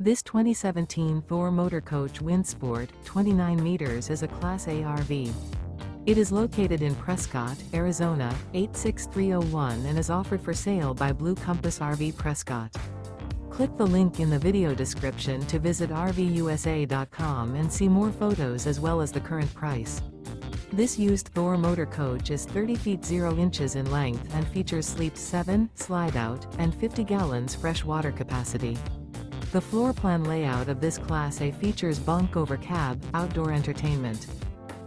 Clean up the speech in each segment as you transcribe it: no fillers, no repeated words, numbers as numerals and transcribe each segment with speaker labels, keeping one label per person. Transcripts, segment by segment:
Speaker 1: This 2017 Thor Motor Coach Windsport, 29 meters is a Class A RV. It is located in Prescott, Arizona, 86301 and is offered for sale by Blue Compass RV Prescott. Click the link in the video description to visit RVUSA.com and see more photos as well as the current price. This used Thor Motor Coach is 30 feet 0 inches in length and features sleeps 7, slide-out, and 50 gallons fresh water capacity. The floor plan layout of this Class A features Bunk Over Cab, outdoor entertainment.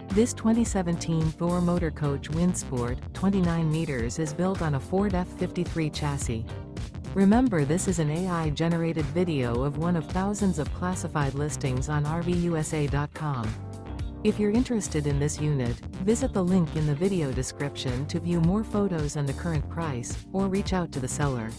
Speaker 1: This 2017 Thor Motor Coach Windsport, 29 meters is built on a Ford F53 chassis. Remember, this is an AI-generated video of one of thousands of classified listings on RVUSA.com. If you're interested in this unit, visit the link in the video description to view more photos and the current price, or reach out to the seller.